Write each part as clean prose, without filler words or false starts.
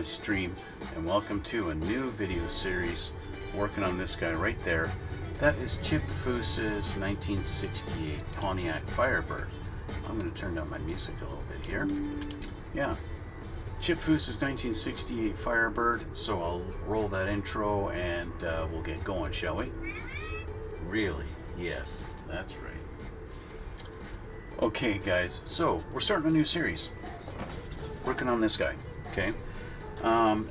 Stream, and welcome to a new video series working on this guy right there. That is Chip Foose's 1968 Pontiac Firebird. I'm going to turn down my music a little bit here. Yeah, Chip Foose's 1968 Firebird. So I'll roll that intro and we'll get going, shall we? Really? Yes, that's right. Okay guys, so we're starting a new series working on this guy. Okay,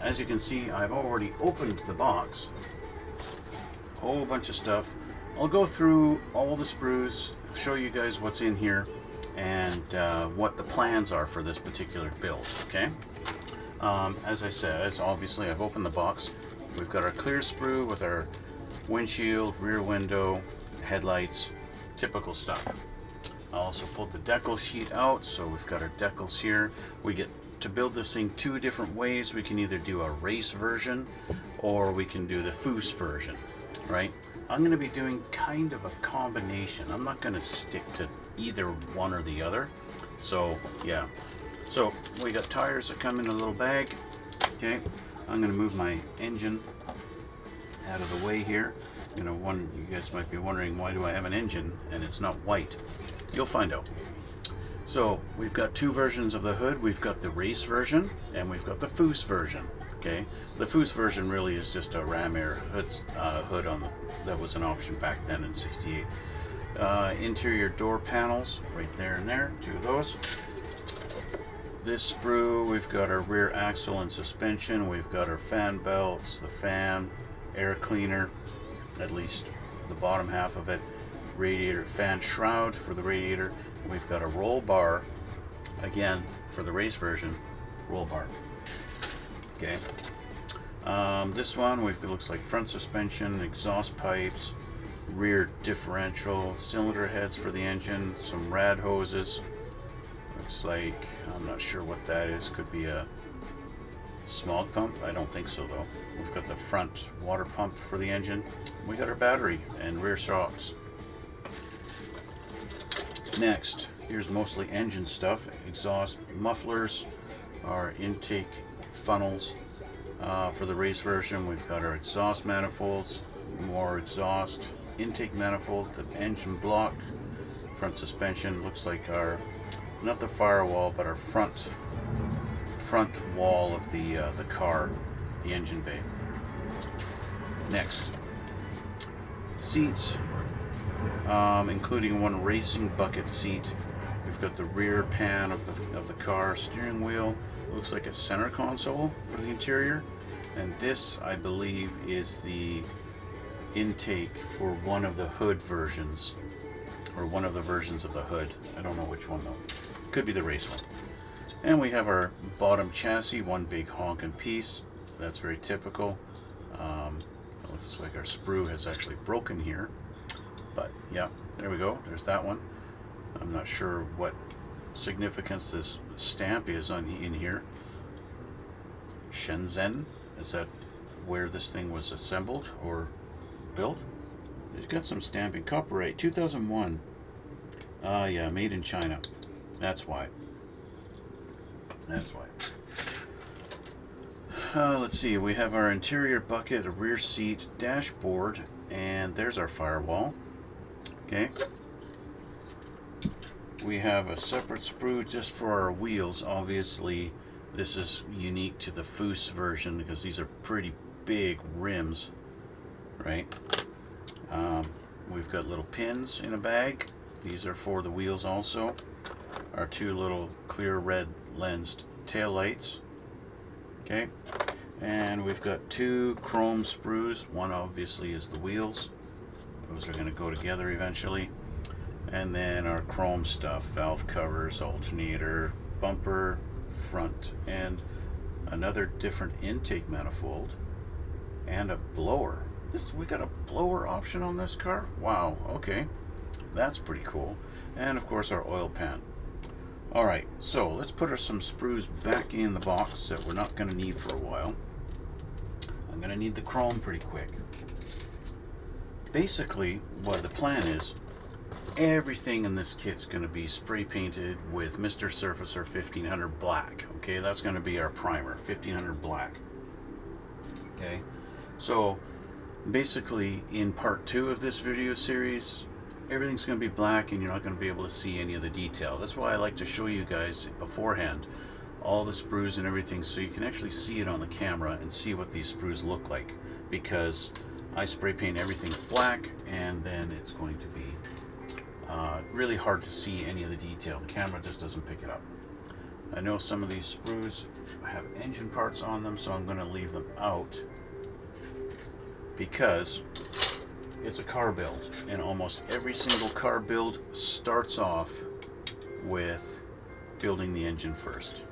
as you can see, I've already opened the box. Whole bunch of stuff. I'll go through all the sprues, show you guys what's in here, and what the plans are for this particular build. Okay. As I said, as obviously I've opened the box. We've got our clear sprue with our windshield, rear window, headlights, typical stuff. I also pulled the decal sheet out, so we've got our decals here. We get to build this thing two different ways. We can either do a race version or we can do the Foose version, right? I'm going to be doing kind of a combination. I'm not going to stick to either one or the other. So yeah, so we got tires that come in a little bag. Okay, I'm going to move my engine out of the way here. You know, you guys might be wondering, why do I have an engine and it's not white? You'll find out. So we've got two versions of the hood. We've got the race version and we've got the Foose version. Okay, the Foose version really is just a ram air hood on that was an option back then in '68. Interior door panels right there and there, two of those. This sprue, we've got our rear axle and suspension. We've got our fan belts, the fan, air cleaner, at least the bottom half of it, radiator fan shroud for the radiator. We've got a roll bar, again for the race version, roll bar. Okay. This one looks like front suspension, exhaust pipes, rear differential, cylinder heads for the engine, some rad hoses. Looks like, I'm not sure what that is. Could be a smog pump. I don't think so though. We've got the front water pump for the engine. We got our battery and rear shocks. Next, here's mostly engine stuff. Exhaust mufflers, our intake funnels. For the race version, we've got our exhaust manifolds, more exhaust, intake manifold, the engine block, front suspension. Looks like our, not the firewall, but our front wall of the car, the engine bay. Next, seats. Including one racing bucket seat. We've got the rear pan of the car, steering wheel. Looks like a center console for the interior, and this, I believe, is the intake for one of the hood versions, or one of the versions of the hood. I don't know which one though. Could be the race one. And we have our bottom chassis, one big honking piece. That's very typical. Looks like our sprue has actually broken here. But yeah, there we go. There's that one. I'm not sure what significance this stamp is in here. Shenzhen, is that where this thing was assembled or built? It's got some stamping. Copyright 2001. Yeah, made in China. That's why. That's why. Let's see. We have our interior bucket, a rear seat, dashboard, and there's our firewall. Okay, we have a separate sprue just for our wheels. Obviously this is unique to the Foose version because these are pretty big rims, right? We've got little pins in a bag. These are for the wheels also. Our two little clear red lensed tail lights. Okay, and we've got two chrome sprues. One obviously is the wheels. Those are going to go together eventually. And then our chrome stuff, valve covers, alternator, bumper, front, and another different intake manifold, and a blower. We got a blower option on this car? Wow, okay. That's pretty cool. And of course our oil pan. Alright, so let's put some sprues back in the box that we're not going to need for a while. I'm going to need the chrome pretty quick. Basically, what the plan is, everything in this kit's going to be spray painted with Mr. Surfacer 1500 black. Okay, that's going to be our primer, 1500 black. Okay, so basically in part 2 of this video series, everything's going to be black and you're not going to be able to see any of the detail. That's why I like to show you guys beforehand all the sprues and everything, so you can actually see it on the camera and see what these sprues look like, because I spray paint everything black and then it's going to be really hard to see any of the detail. The camera just doesn't pick it up. I know some of these sprues have engine parts on them, so I'm going to leave them out because it's a car build, and almost every single car build starts off with building the engine first,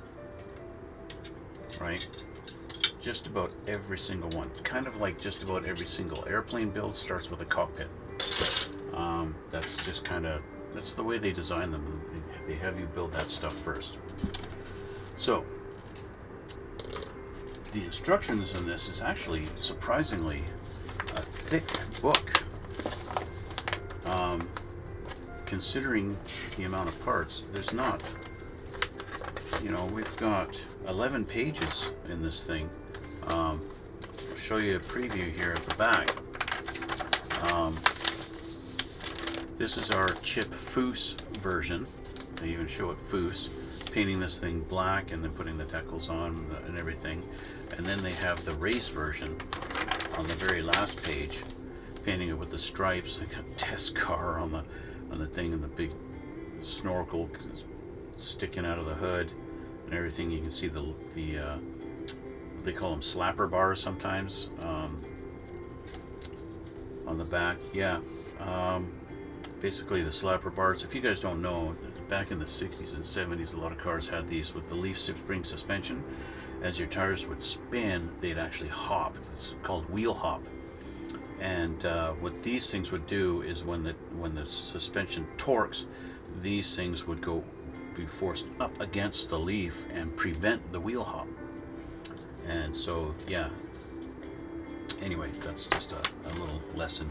right? Just about every single one. Kind of like just about every single airplane build starts with a cockpit. That's just kind of, that's the way they design them. They have you build that stuff first. So the instructions in this is actually surprisingly a thick book, considering the amount of parts. There's not, you know, we've got 11 pages in this thing. I'll show you a preview here at the back. This is our chip Foose version. They even show it Foose, painting this thing black and then putting the decals on and everything. And then they have the race version on the very last page, painting it with the stripes. They got test car on the thing, and the big snorkel sticking out of the hood and everything. You can see the they call them slapper bars sometimes on the back. Yeah, basically the slapper bars. If you guys don't know, back in the 60s and 70s, a lot of cars had these with the leaf spring suspension. As your tires would spin, they'd actually hop. It's called wheel hop. And what these things would do is when the suspension torques, these things would be forced up against the leaf and prevent the wheel hop. And so, yeah. Anyway, that's just a little lesson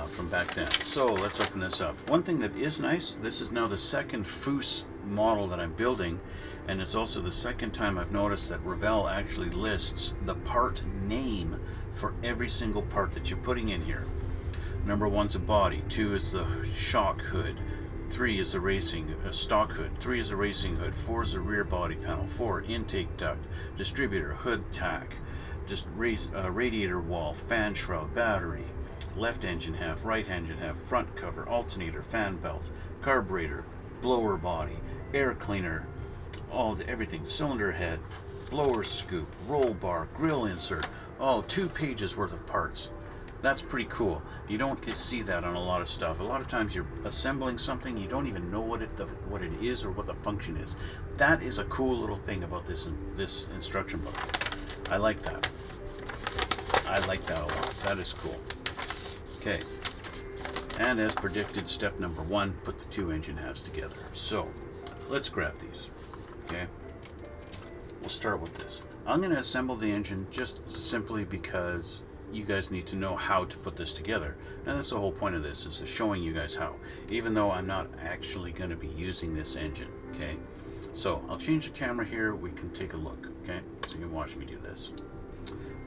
from back then. So let's open this up. One thing that is nice, this is now the second Foose model that I'm building, and it's also the second time I've noticed that Revell actually lists the part name for every single part that you're putting in here. Number 1's a body, 2 is the shock hood, 3 is a stock hood, 3 is a racing hood, 4 is a rear body panel, 4 intake duct, distributor, hood tack, just radiator wall, fan shroud, battery, left engine half, right engine half, front cover, alternator, fan belt, carburetor, blower body, air cleaner, everything, cylinder head, blower scoop, roll bar, grill insert. 2 pages worth of parts. That's pretty cool. You don't get to see that on a lot of stuff. A lot of times you're assembling something, you don't even know what it is or what the function is. That is a cool little thing about this instruction book. I like that. I like that a lot. That is cool. Okay. And as predicted, step number 1, put the 2 engine halves together. So let's grab these. Okay. We'll start with this. I'm going to assemble the engine just simply because you guys need to know how to put this together, and that's the whole point of this, is showing you guys how, even though I'm not actually going to be using this engine. Okay, so I'll change the camera here, we can take a look. Okay, so you can watch me do this.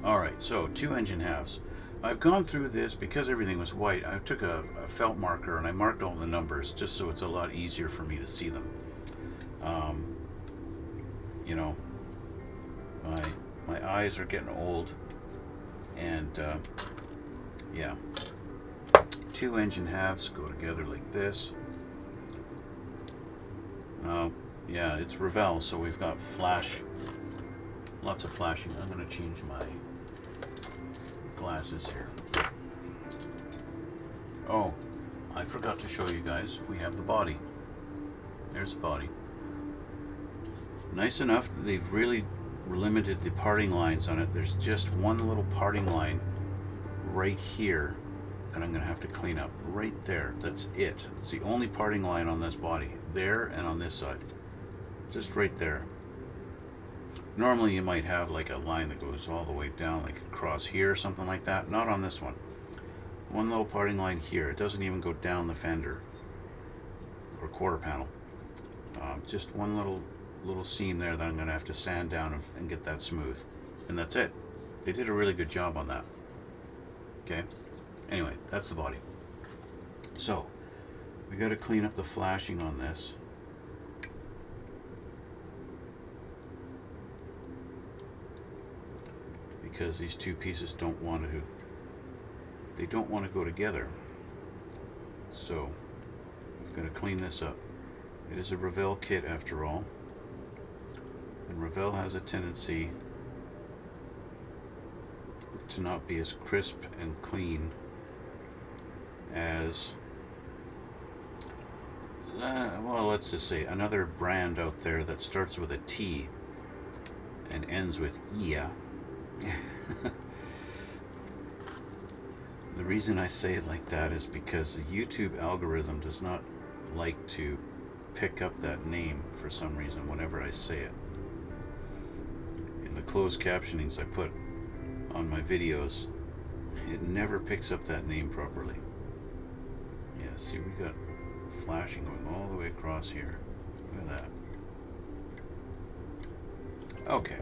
Alright, so 2 engine halves. I've gone through this because everything was white. I took a felt marker and I marked all the numbers just so it's a lot easier for me to see them. You know, my eyes are getting old, and yeah, 2 engine halves go together like this. Yeah, it's Revell, so we've got lots of flashing. I'm going to change my glasses here. Oh, I forgot to show you guys, we have the body. There's the body. Nice enough, they've really limited the parting lines on it. There's just one little parting line right here that I'm going to have to clean up. Right there, that's it. It's the only parting line on this body. There and on this side. Just right there. Normally you might have like a line that goes all the way down, like across here or something like that. Not on this one. One little parting line here. It doesn't even go down the fender. or quarter panel. Just one little seam there that I'm going to have to sand down and get that smooth, and that's it. They did a really good job on that. Okay, anyway, that's the body. So we got to clean up the flashing on this. Because these two pieces don't want to go together. So I'm going to clean this up. It is a Revell kit after all, and Revell has a tendency to not be as crisp and clean as well, let's just say another brand out there that starts with a T and ends with IA. The reason I say it like that is because the YouTube algorithm does not like to pick up that name for some reason whenever I say it. In the closed captionings I put on my videos, it never picks up that name properly. Yeah, see, we got flashing going all the way across here. Look at that. Okay,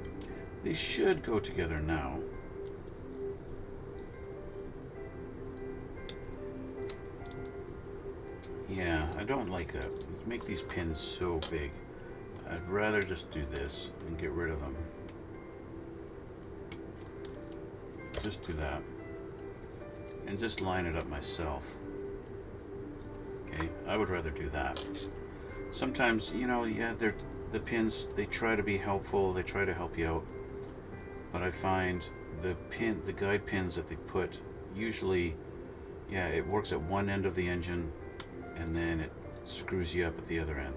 these should go together now. Yeah, I don't like that. Let's make these pins so big. I'd rather just do this and get rid of them. Just do that. And just line it up myself. Okay, I would rather do that. Sometimes, you know, yeah, the pins, they try to be helpful, they try to help you out. But I find the guide pins that they put, usually, yeah, it works at one end of the engine and then it screws you up at the other end.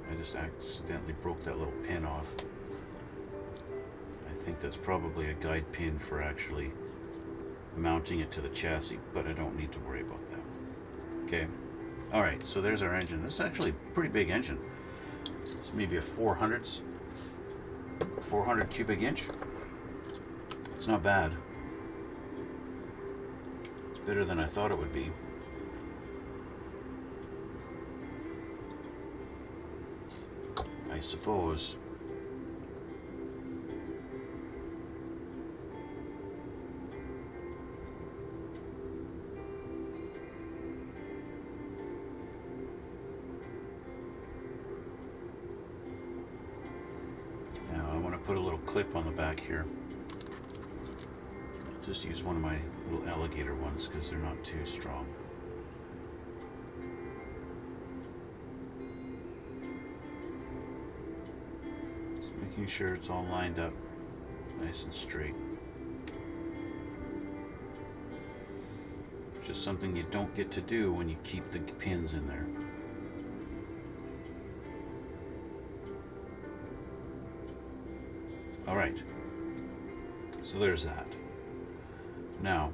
I just accidentally broke that little pin off. I think that's probably a guide pin for actually mounting it to the chassis, but I don't need to worry about that. Okay, alright, so there's our engine. This is actually a pretty big engine. It's maybe a 400 cubic inch. It's not bad. It's better than I thought it would be. I suppose. Now I want to put a little clip on the back here. I'll just use one of my little alligator ones because they're not too strong. Making sure it's all lined up nice and straight. It's just something you don't get to do when you keep the pins in there. Alright, so there's that. Now,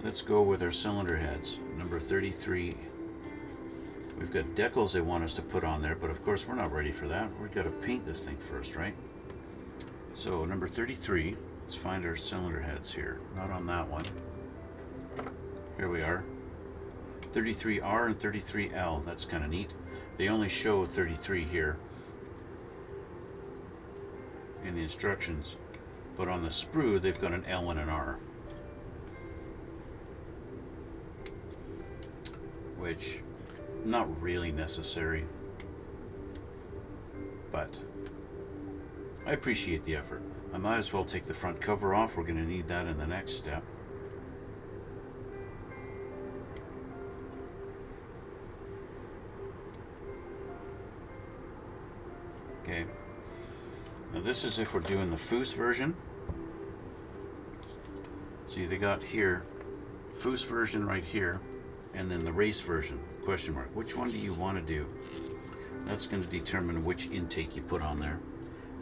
let's go with our cylinder heads. Number 33. We've got decals they want us to put on there, but of course we're not ready for that. We've got to paint this thing first, right? So number 33, let's find our cylinder heads here. Not on that one. Here we are. 33R and 33L, that's kind of neat. They only show 33 here in the instructions, but on the sprue they've got an L and an R. Which, not really necessary, but I appreciate the effort. I might as well take the front cover off. We're going to need that in the next step. Okay. Now this is if we're doing the Foose version. See, they got here, Foose version right here, and then the race version, question mark. Which one do you want to do? That's going to determine which intake you put on there,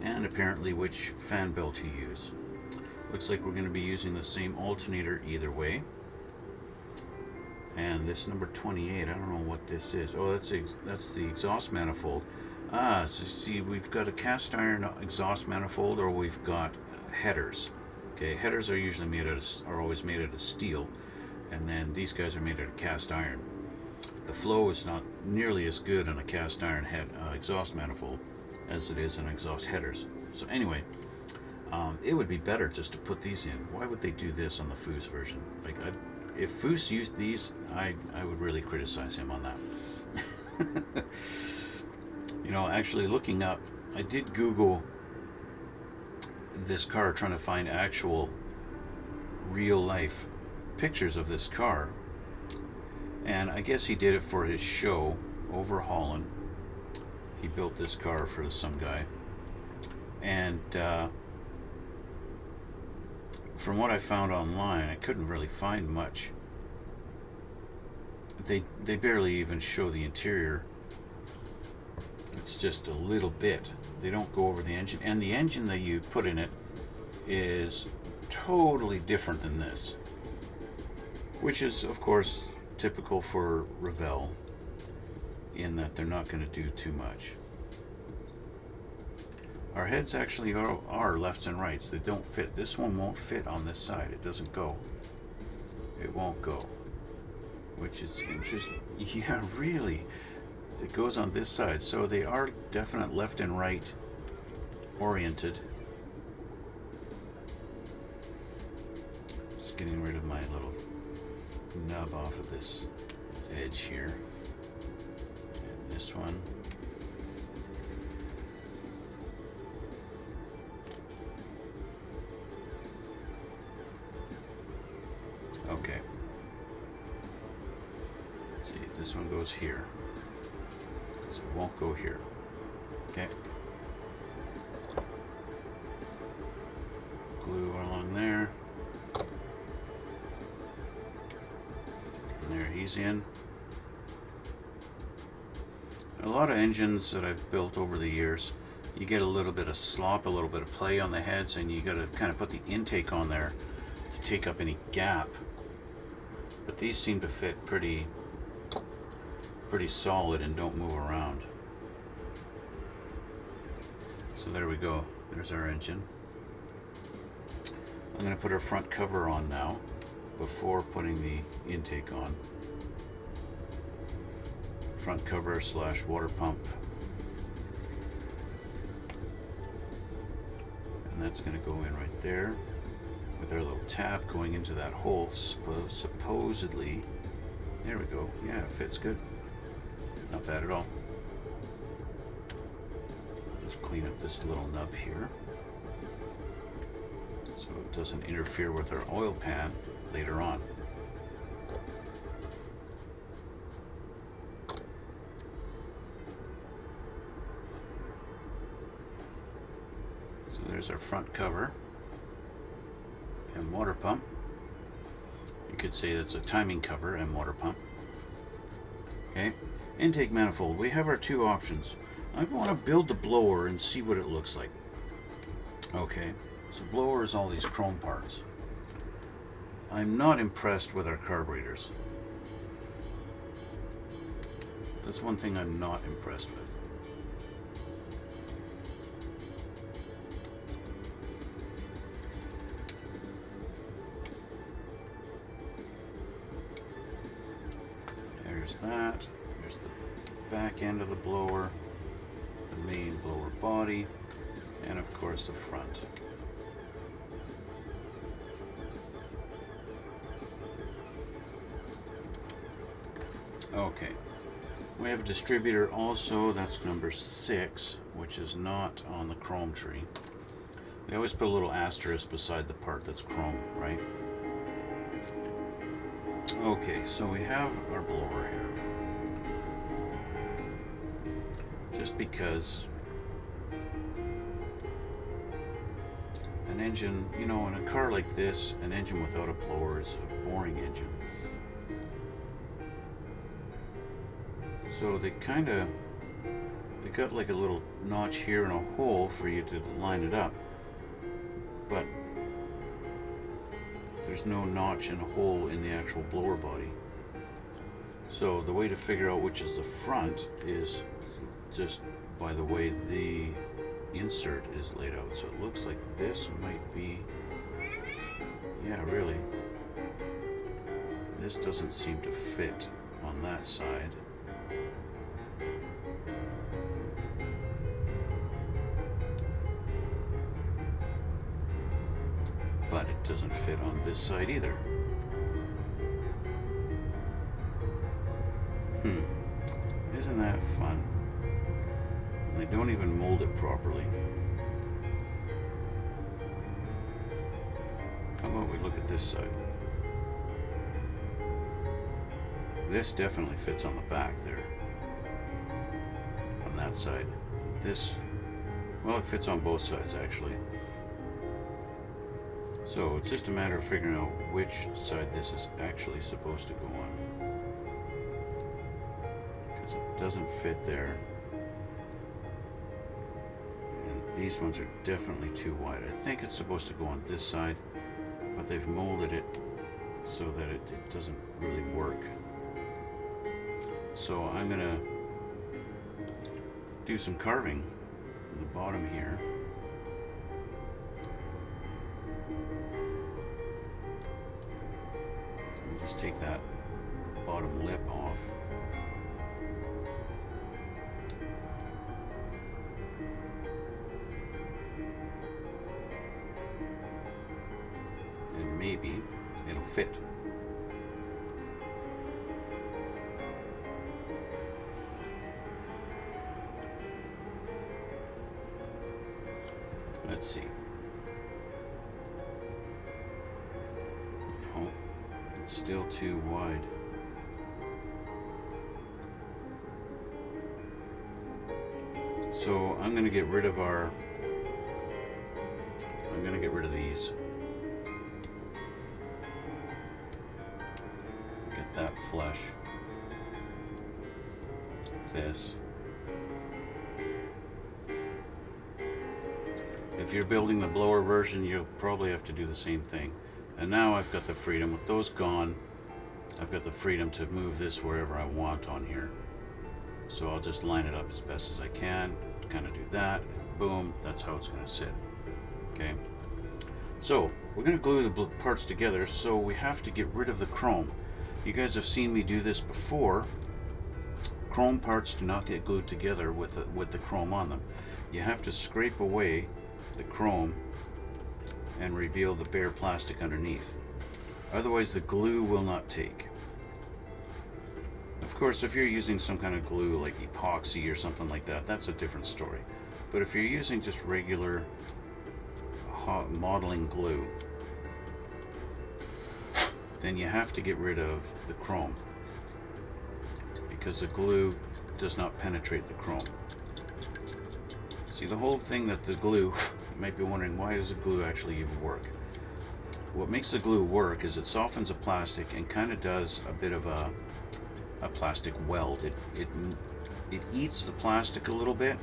and apparently which fan belt you use. Looks like we're going to be using the same alternator either way. And this number 28, I don't know what this is. Oh, that's the exhaust manifold. Ah, so see, we've got a cast iron exhaust manifold, or we've got headers. Okay, headers are usually always made out of steel, and then these guys are made out of cast iron. the flow is not nearly as good on a cast iron head exhaust manifold as it is in exhaust headers. So anyway, it would be better just to put these in. Why would they do this on the Foose version? Like, if Foose used these, I would really criticize him on that. You know, actually looking up, I did Google this car trying to find actual real life pictures of this car, and I guess he did it for his show over Holland. He built this car for some guy, and from what I found online, I couldn't really find much. They barely even show the interior. It's just a little bit. They don't go over the engine, and the engine that you put in it is totally different than this, which is of course typical for Revell, in that they're not going to do too much. Our heads actually are lefts and rights. They don't fit. This one won't fit on this side. It doesn't go. It won't go, which is interesting. Yeah, really. It goes on this side, so they are definite left and right oriented. Just getting rid of my little nub off of this edge here. And this one. Okay. Let's see, this one goes here. So it won't go here. Okay. Glue along there. And there he's in. A lot of engines that I've built over the years, you get a little bit of slop, a little bit of play on the heads, and you got to kind of put the intake on there to take up any gap. But these seem to fit pretty solid and don't move around. So there we go. There's our engine. I'm going to put our front cover on now before putting the intake on. Front cover / water pump. And that's going to go in right there with our little tap going into that hole, supposedly. There we go. Yeah, it fits good. Not bad at all. Just clean up this little nub here so it doesn't interfere with our oil pan later on. So there's our front cover and water pump. You could say that's a timing cover and water pump. Okay. Intake manifold. We have our two options. I want to build the blower and see what it looks like. Okay, so blower is all these chrome parts. I'm not impressed with our carburetors. That's one thing I'm not impressed with. There's that. There's the back end of the blower, the main blower body, and of course the front. Okay, we have a distributor also. That's number 6, which is not on the chrome tree. They always put a little asterisk beside the part that's chrome, right? Okay, so we have our blower here. Just because an engine, you know, in a car like this, an engine without a blower is a boring engine. So they got like a little notch here and a hole for you to line it up, but there's no notch and a hole in the actual blower body. So the way to figure out which is the front is just by the way the insert is laid out. So it looks like this might be, yeah, really, this doesn't seem to fit on that side. but it doesn't fit on this side either. Isn't that fun? They don't even mold it properly. How about we look at this side? This definitely fits on the back there. On that side. This, well, it fits on both sides actually. So it's just a matter of figuring out which side this is actually supposed to go on. Because it doesn't fit there. And these ones are definitely too wide. I think it's supposed to go on this side, but they've molded it so that it doesn't really work. So I'm gonna do some carving on the bottom here. And just take that bottom lip off. And maybe it'll fit. Let's see. No, it's still too wide. So I'm going to get rid of these. Get that flush. This. If you're building the blower version, you'll probably have to do the same thing. And now I've got the freedom. With those gone, I've got the freedom to move this wherever I want on here. So I'll just line it up as best as I can, kind of do that, and boom, that's how it's going to sit. Okay. So we're going to glue the parts together, so we have to get rid of the chrome. You guys have seen me do this before. Chrome parts do not get glued together with the chrome on them. You have to scrape away the chrome and reveal the bare plastic underneath. Otherwise the glue will not take. Of course, if you're using some kind of glue like epoxy or something like that, that's a different story. But if you're using just regular modeling glue, then you have to get rid of the chrome, because the glue does not penetrate the chrome. See, the whole thing that the glue, you might be wondering, why does the glue actually even work? What makes the glue work is it softens a plastic and kind of does a bit of a plastic weld. It eats the plastic a little bit,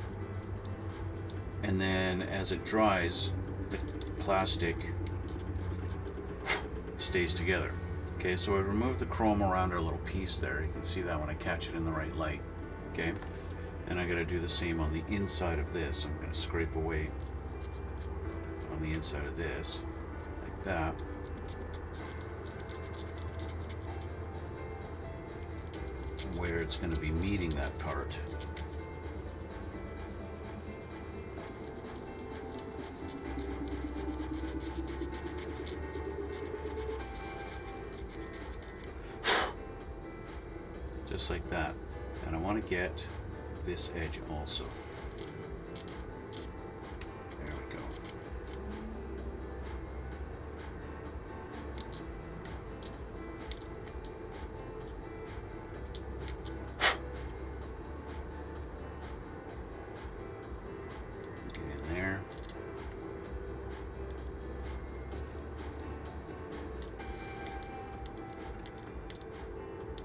and then as it dries, the plastic stays together. Okay, so I removed the chrome around our little piece there. You can see that when I catch it in the right light. Okay, and I got to do the same on the inside of this. I'm going to scrape away on the inside of this like that. Where it's going to be meeting that part. Just like that. And I want to get this edge also. There we go. Get in there.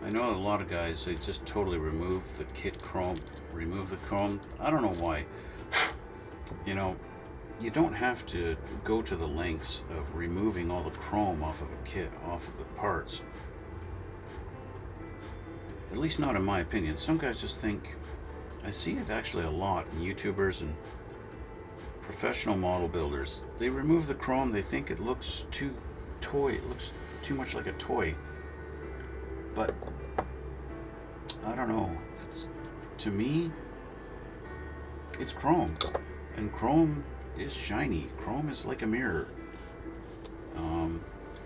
I know a lot of guys, they just totally remove the kit chrome, remove the chrome. I don't know why. You know, you don't have to go to the lengths of removing all the chrome off of a kit, off of the parts. At least not in my opinion. Some guys just think, I see it actually a lot in YouTubers and professional model builders. They remove the chrome, they think it looks too toy, it looks too much like a toy. But I don't know. To me, it's chrome, and chrome is shiny. Chrome is like a mirror.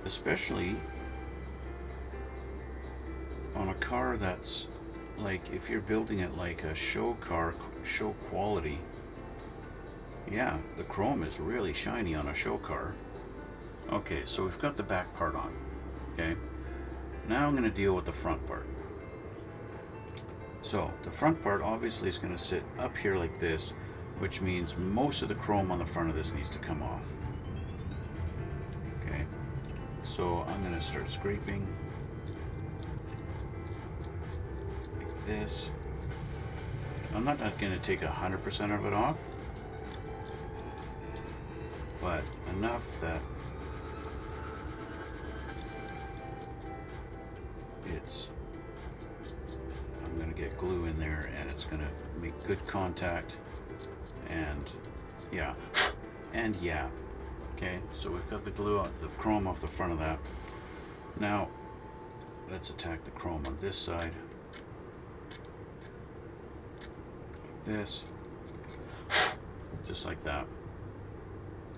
especially on a car that's like, if you're building it like a show car, show quality. Yeah, the chrome is really shiny on a show car. Okay, so we've got the back part on. Okay, now I'm going to deal with the front part. So the front part obviously is going to sit up here like this, which means most of the chrome on the front of this needs to come off. Okay, so I'm going to start scraping like this. I'm not going to take 100% of it off, but enough that it's, I'm going to get glue in there and it's going to make good contact, and yeah, okay, so we've got the glue, the chrome off the front of that. Now let's attack the chrome on this side, like this, just like that.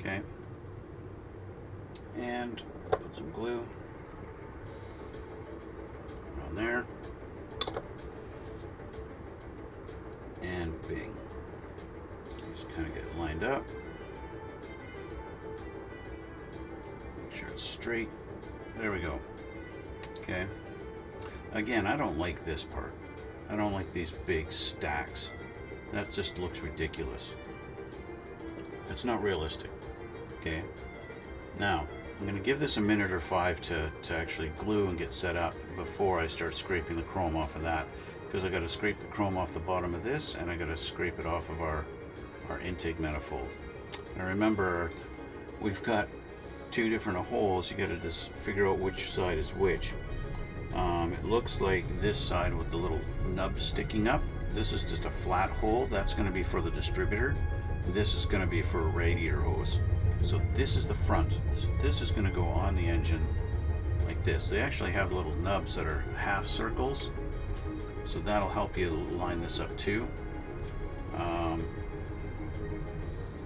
Okay, and put some glue on there, and bing. Just kind of get it lined up. Make sure it's straight. There we go. Okay. Again, I don't like this part. I don't like these big stacks. That just looks ridiculous. It's not realistic. Okay. Now, I'm going to give this a minute or 5 to actually glue and get set up before I start scraping the chrome off of that, because I got to scrape the chrome off the bottom of this, and I got to scrape it off of our intake manifold. Now remember, we've got 2 different holes. You got to just figure out which side is which. It looks like this side with the little nub sticking up, this is just a flat hole. That's going to be for the distributor. This is going to be for a radiator hose. So this is the front. So this is going to go on the engine like this. They actually have little nubs that are half circles, so that'll help you line this up too.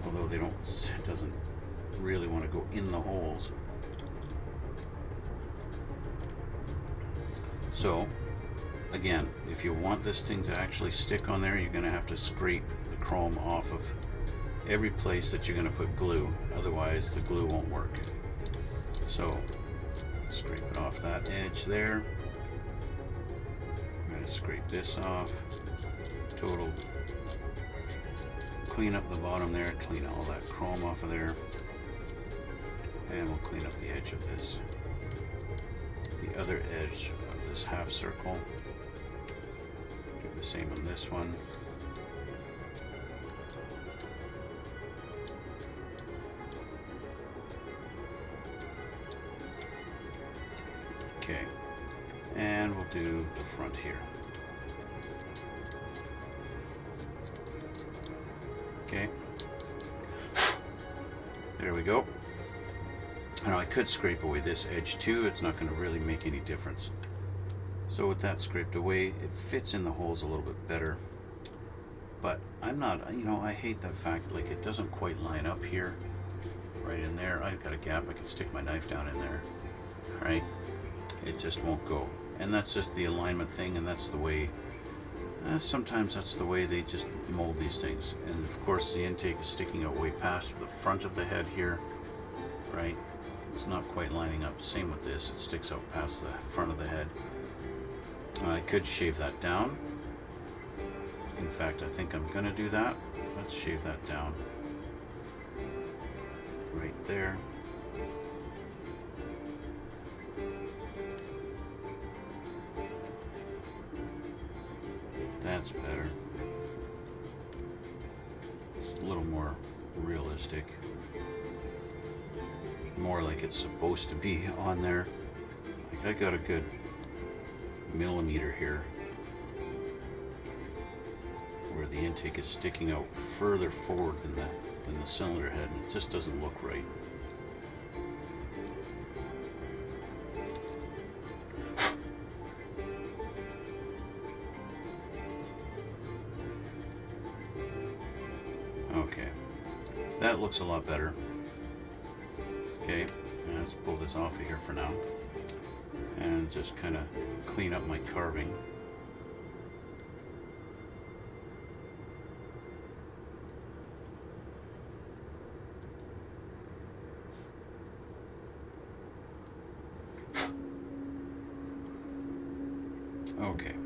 Although they don't, it doesn't really want to go in the holes. So again, if you want this thing to actually stick on there, you're going to have to scrape the chrome off of every place that you're going to put glue, otherwise the glue won't work. So scrape it off that edge there. I'm going to scrape this off. Total clean up the bottom there, clean all that chrome off of there, and we'll clean up the edge of this, the other edge of this half circle. Do the same on this one. Okay, and we'll do the front here. Okay, there we go. Now I could scrape away this edge too. It's not going to really make any difference. So with that scraped away, it fits in the holes a little bit better. But I'm not, I hate the fact like it doesn't quite line up here, right in there. I've got a gap. I can stick my knife down in there. All right. It just won't go, and that's just the alignment thing, and that's the way, sometimes that's the way they just mold these things. And of course the intake is sticking out way past the front of the head here, right? It's not quite lining up. Same with this, it sticks out past the front of the head. I could shave that down. In fact, I think I'm gonna do that. Let's shave that down right there. That's better. It's a little more realistic. More like it's supposed to be on there. Like I got a good millimeter here where the intake is sticking out further forward than the cylinder head, and it just doesn't look right. Okay, that looks a lot better. Okay, Let's pull this off of here for now and just kind of clean up my carving. Okay,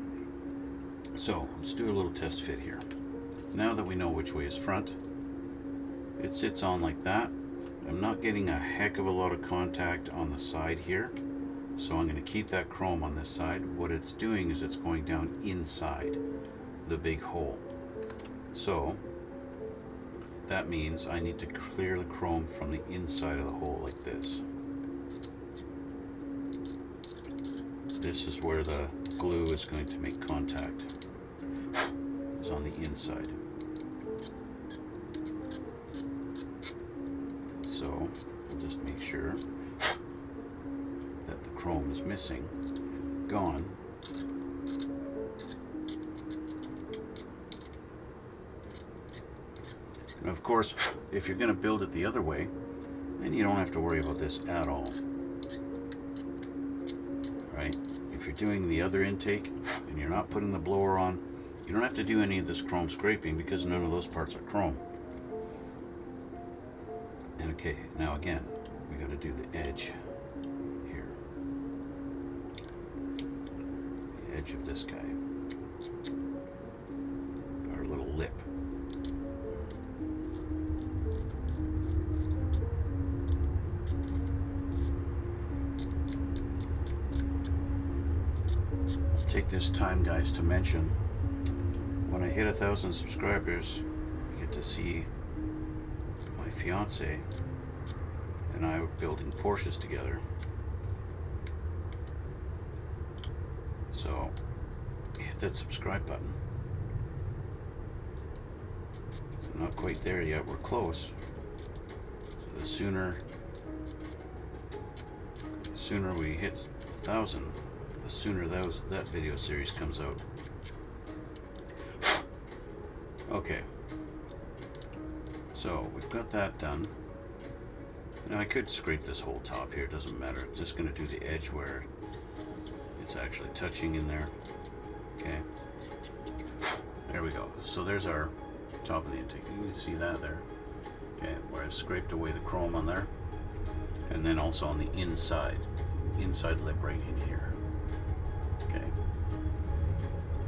so let's do a little test fit here. Now that we know which way is front, it sits on like that. I'm not getting a heck of a lot of contact on the side here, so I'm going to keep that chrome on this side. What it's doing is it's going down inside the big hole. So that means I need to clear the chrome from the inside of the hole like this. This is where the glue is going to make contact. It's on the inside. So we'll just make sure that the chrome is missing, gone. And of course, if you're going to build it the other way, then you don't have to worry about this at all. Right? If you're doing the other intake and you're not putting the blower on, you don't have to do any of this chrome scraping because none of those parts are chrome. And okay, now again, we got to do the edge here. The edge of this guy. Our little lip. Take this time, guys, to mention when I hit 1,000 subscribers, you get to see my fiance and I were building Porsches together. So hit that subscribe button. So not quite there yet, we're close. So the sooner we hit 1,000, the sooner that video series comes out. Okay, so we've got that done. Now I could scrape this whole top here, it doesn't matter. It's just going to do the edge where it's actually touching in there. Okay, there we go. So there's our top of the intake. You can see that there. Okay, where I scraped away the chrome on there. And then also on the inside lip right in here. Okay,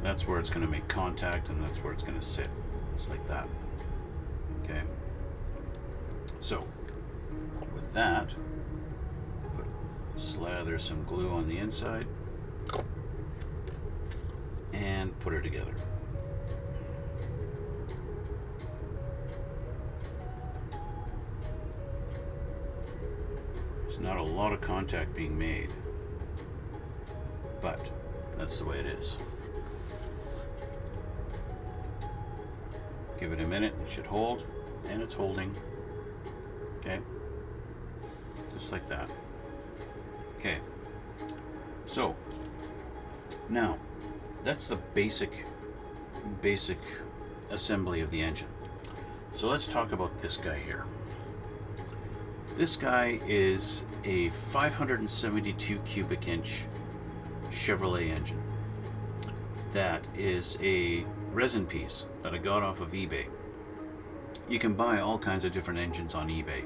that's where it's going to make contact and that's where it's going to sit. Just like that. Okay, so with that, slather some glue on the inside and put her together. There's not a lot of contact being made, but that's the way it is. Give it a minute, it should hold, and it's holding. Okay, just like that. Okay, so now that's the basic assembly of the engine. So let's talk about this guy here. This guy is a 572 cubic inch Chevrolet engine. That is a resin piece that I got off of eBay. You can buy all kinds of different engines on eBay.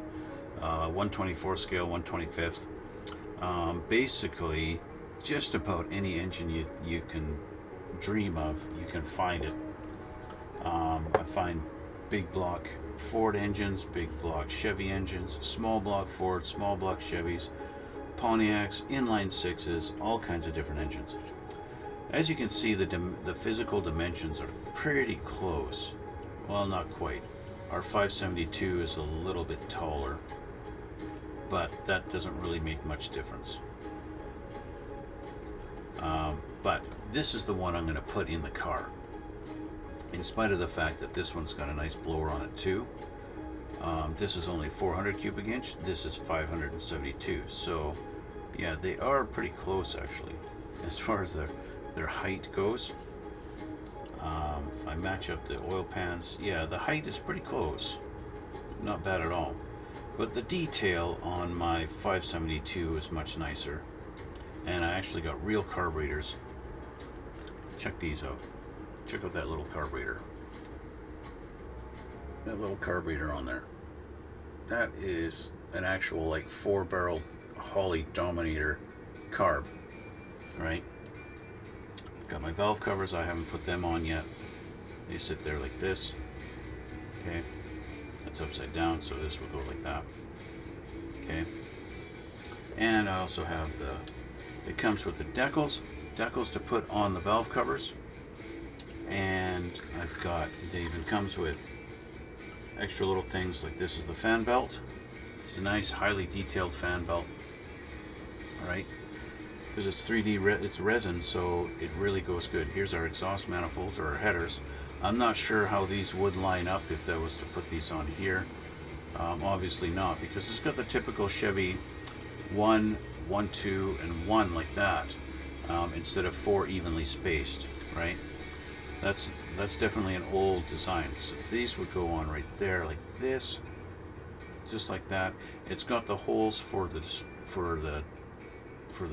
124 scale, 125th. Basically, just about any engine you can dream of, you can find it. I find big block Ford engines, big block Chevy engines, small block Ford, small block Chevys, Pontiacs, inline sixes, all kinds of different engines. As you can see, the physical dimensions are pretty close. Well, not quite. Our 572 is a little bit taller, but that doesn't really make much difference. But this is the one I'm going to put in the car, in spite of the fact that this one's got a nice blower on it too. This is only 400 cubic inch, this is 572, so yeah, they are pretty close actually as far as their height goes. If I match up the oil pans, yeah, the height is pretty close, not bad at all. But the detail on my 572 is much nicer. And I actually got real carburetors. Check these out. Check out that little carburetor. That little carburetor on there. That is an actual like 4-barrel Holley Dominator carb. Right? Got my valve covers. I haven't put them on yet. They sit there like this. Okay. That's upside down, so this will go like that. Okay. And I also have it comes with the decals to put on the valve covers. And it even comes with extra little things like this is the fan belt. It's a nice, highly detailed fan belt. Alright. Because it's 3D, it's resin, so it really goes good. Here's our exhaust manifolds, or our headers. I'm not sure how these would line up if I was to put these on here. Obviously not, because it's got the typical Chevy 1, 1, 2, and 1 like that, instead of 4 evenly spaced, right? That's definitely an old design. So these would go on right there like this, just like that. It's got the holes for the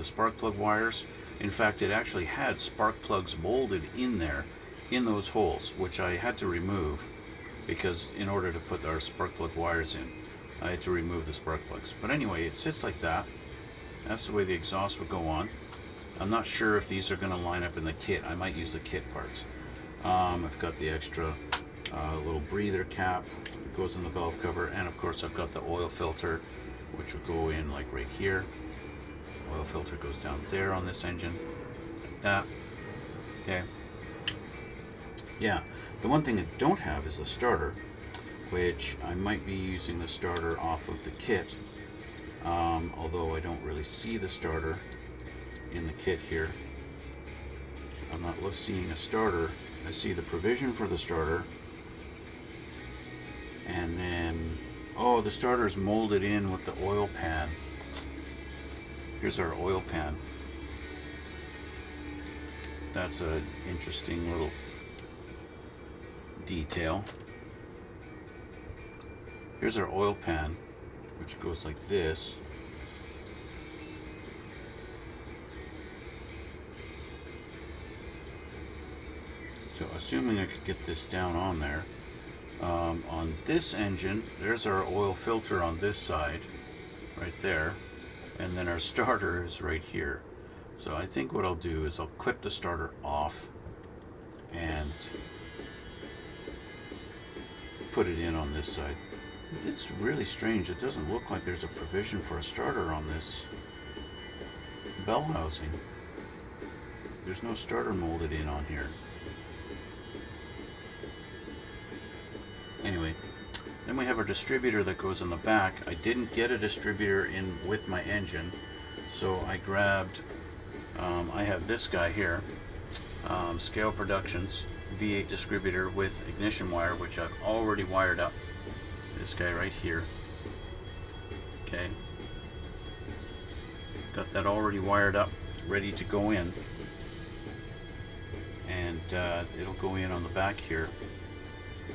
spark plug wires. In fact, it actually had spark plugs molded in there, in those holes, which I had to remove because in order to put our spark plug wires in, I had to remove the spark plugs. But anyway, it sits like that. That's the way the exhaust would go on. I'm not sure if these are going to line up in the kit. I might use the kit parts. I've got the extra little breather cap that goes in the valve cover, and of course I've got the oil filter, which will go in like right here. Oil filter goes down there on this engine, like that. Okay. Yeah, the one thing I don't have is the starter, which I might be using the starter off of the kit, although I don't really see the starter in the kit here. I'm not seeing a starter. I see the provision for the starter, and then, oh, the starter is molded in with the oil pan. Here's our oil pan. That's an interesting little detail. Here's our oil pan, which goes like this. So assuming I could get this down on there, on this engine, there's our oil filter on this side, right there, and then our starter is right here. So I think what I'll do is I'll clip the starter off and put it in on this side. It's really strange. It doesn't look like there's a provision for a starter on this bell housing. There's no starter molded in on here. Anyway, then we have our distributor that goes in the back. I didn't get a distributor in with my engine, so I grabbed, I have this guy here, Scale Productions V8 distributor with ignition wire, which I've already wired up. This guy right here. Okay. Got that already wired up, ready to go in. And it'll go in on the back here.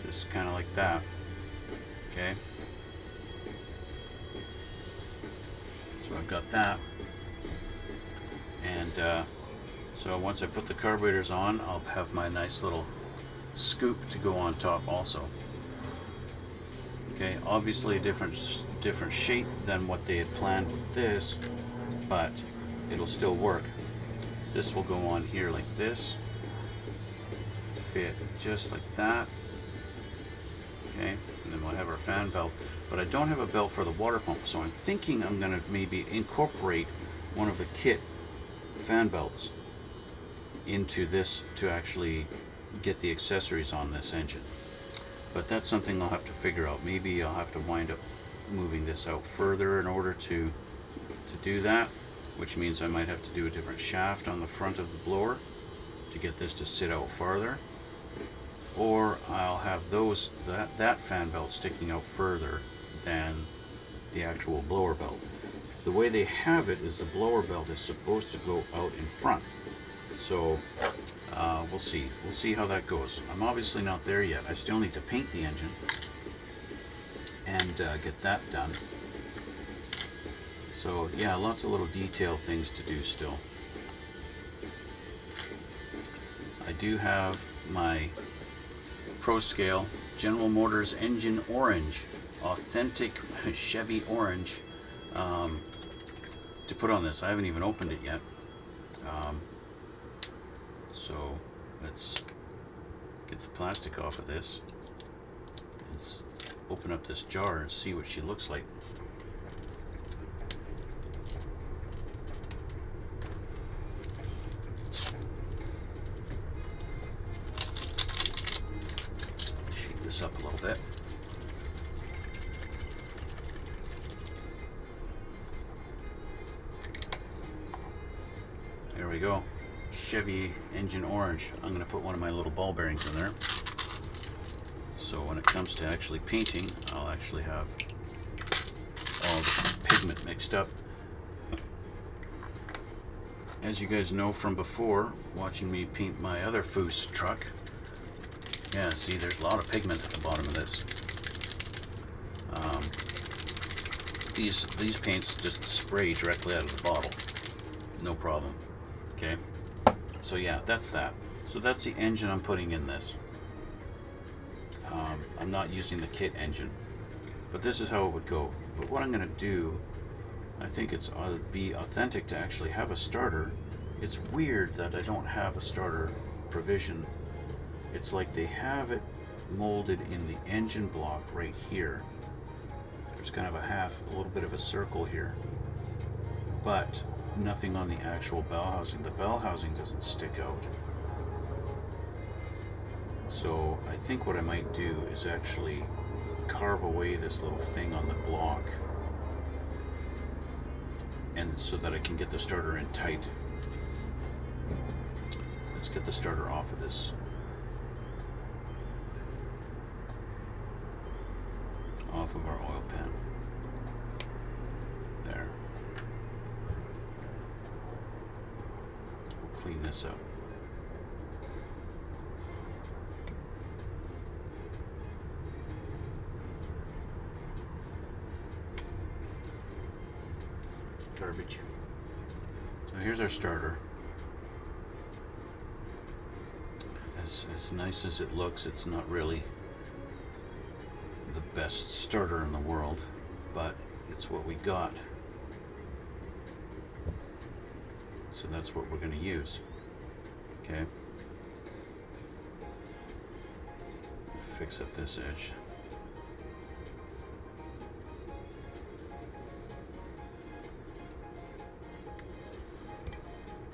Just kind of like that. Okay. So I've got that. And so once I put the carburetors on, I'll have my nice little scoop to go on top also. Okay, obviously a different shape than what they had planned with this, but it'll still work. This will go on here like this, fit just like that. Okay, and then we'll have our fan belt, but I don't have a belt for the water pump, so I'm thinking I'm going to maybe incorporate one of the kit fan belts into this to actually get the accessories on this engine. But that's something I'll have to figure out. Maybe I'll have to wind up moving this out further in order to do that, which means I might have to do a different shaft on the front of the blower to get this to sit out farther. Or I'll have that fan belt sticking out further than the actual blower belt. The way they have it is the blower belt is supposed to go out in front. So we'll see. We'll see how that goes. I'm obviously not there yet. I still need to paint the engine and get that done. So yeah, lots of little detail things to do still. I do have my Pro Scale General Motors Engine Orange, authentic Chevy orange, to put on this. I haven't even opened it yet. So let's get the plastic off of this. Let's open up this jar and see what she looks like. Shake this up a little bit. There we go. Chevy engine orange. I'm going to put one of my little ball bearings in there. So when it comes to actually painting, I'll actually have all the pigment mixed up. As you guys know from before, watching me paint my other Foose truck, yeah, see, there's a lot of pigment at the bottom of this. These paints just spray directly out of the bottle, no problem. Okay, so yeah, that's that. So that's the engine I'm putting in this. I'm not using the kit engine, but this is how it would go. But what I'm going to do, I think it's be authentic to actually have a starter. It's weird that I don't have a starter provision. It's like they have it molded in the engine block right here. There's kind of a little bit of a circle here, but nothing on the actual bell housing. The bell housing doesn't stick out. So I think what I might do is actually carve away this little thing on the block, and so that I can get the starter in tight. Let's get the starter off of this. Off of our oil pan. There. We'll clean this up. Garbage. So here's our starter. As nice as it looks, it's not really the best starter in the world, but it's what we got. So that's what we're going to use. Okay. Fix up this edge.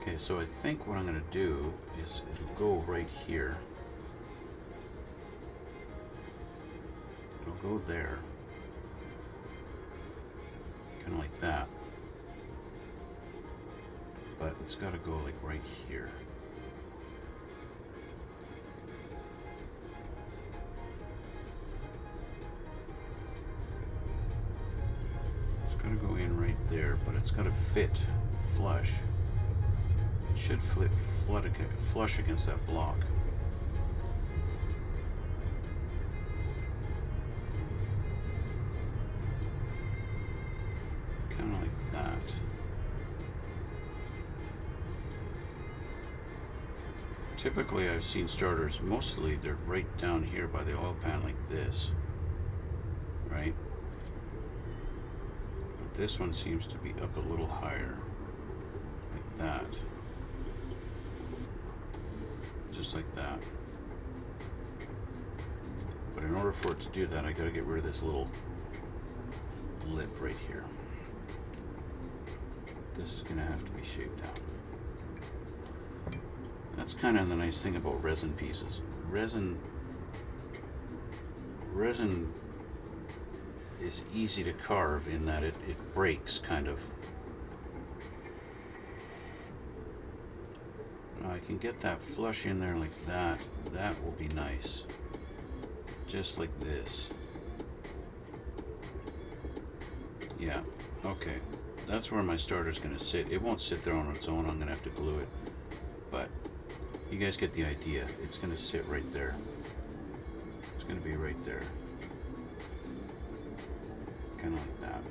Okay, so I think what I'm going to do is it'll go right here. It'll go there. Kind of like that. But it's got to go like right here. It's got to go in right there, but it's got to fit flush. It should flush against that block. Kind of like that. Typically I've seen starters, mostly they're right down here by the oil pan like this, right? But this one seems to be up a little higher, like that. Just like that. But in order for it to do that, I gotta get rid of this little lip right here. This is gonna have to be shaped out. That's kind of the nice thing about resin pieces. Resin is easy to carve in that it breaks kind of. I can get that flush in there like that. That will be nice. Just like this. Yeah, okay. That's where my starter's going to sit. It won't sit there on its own. I'm going to have to glue it. But you guys get the idea. It's going to sit right there. It's going to be right there. Kind of like that.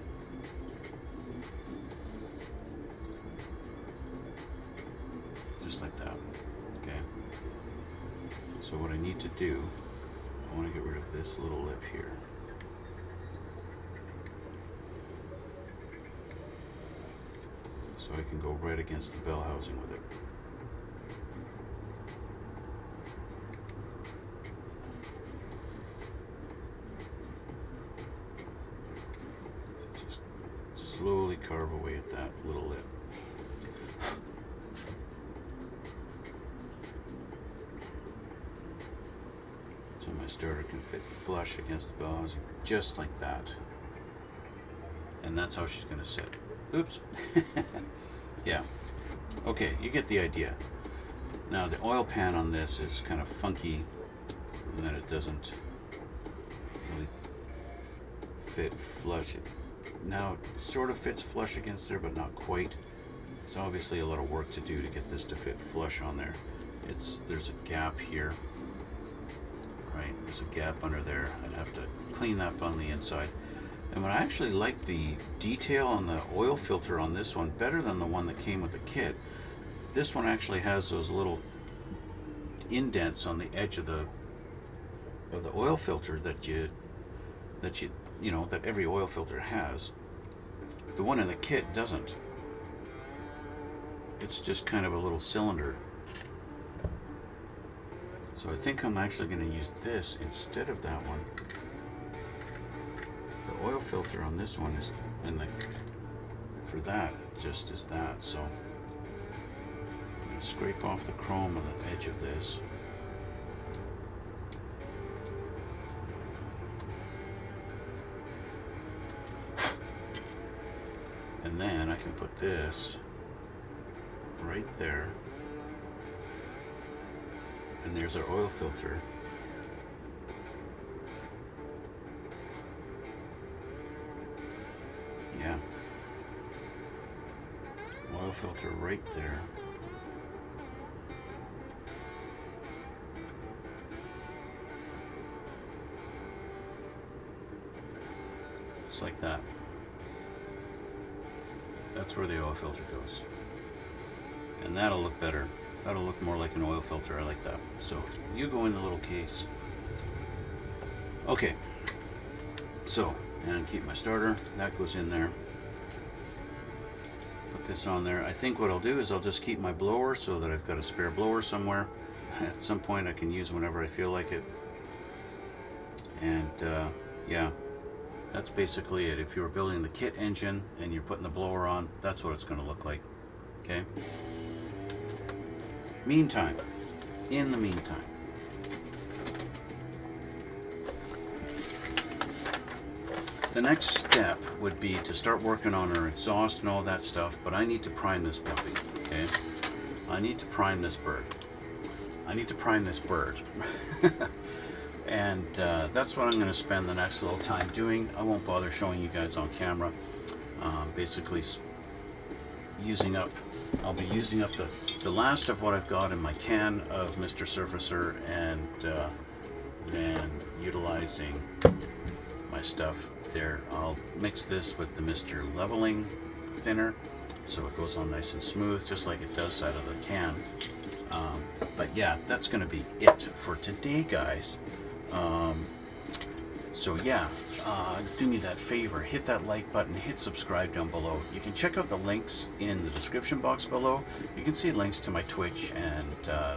just like that. Okay. So what I need to do, I want to get rid of this little lip here. So I can go right against the bell housing with it. Just slowly carve away at that little lip. So my starter can fit flush against the bell housing, just like that. And that's how she's going to sit. Oops. Yeah. Okay, you get the idea. Now the oil pan on this is kind of funky in that it doesn't really fit flush. Now it sort of fits flush against there, but not quite. It's obviously a lot of work to do to get this to fit flush on there. There's a gap here. Right, there's a gap under there. I'd have to clean that up on the inside. And I actually like the detail on the oil filter on this one better than the one that came with the kit. This one actually has those little indents on the edge of the oil filter that every oil filter has. The one in the kit doesn't. It's just kind of a little cylinder. So I think I'm actually going to use this instead of that one. The oil filter on this one is, for that, it just is that. So I'm going to scrape off the chrome on the edge of this. And then I can put this right there. And there's our oil filter. Yeah. Oil filter right there. Just like that. That's where the oil filter goes. And that'll look better. That'll look more like an oil filter. I like that. So you go in the little case. Okay. So, and keep my starter. That goes in there. Put this on there. I think what I'll do is I'll just keep my blower so that I've got a spare blower somewhere. At some point I can use whenever I feel like it. And yeah, that's basically it. If you were building the kit engine and you're putting the blower on, that's what it's going to look like. Okay. Meantime, in the meantime, the next step would be to start working on our exhaust and all that stuff, but I need to prime this puppy, okay? I need to prime this bird. And that's what I'm going to spend the next little time doing. I won't bother showing you guys on camera. Basically I'll be using up the last of what I've got in my can of Mr. Surfacer, and then utilizing my stuff there. I'll mix this with the Mr. Leveling thinner so it goes on nice and smooth, just like it does out of the can. But yeah, that's going to be it for today, guys. So yeah, do me that favor, hit that like button, hit subscribe down below. You can check out the links in the description box below. You can see links to my Twitch and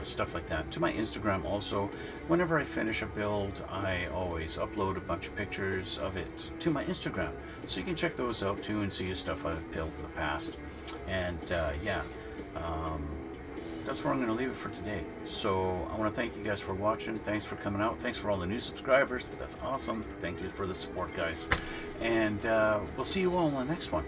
stuff like that, to my Instagram also. Whenever I finish a build, I always upload a bunch of pictures of it to my Instagram, so you can check those out too and see the stuff I've built in the past. And yeah, that's where I'm going to leave it for today. So I want to thank you guys for watching. Thanks for coming out. Thanks for all the new subscribers. That's awesome. Thank you for the support, guys. And we'll see you all in the next one.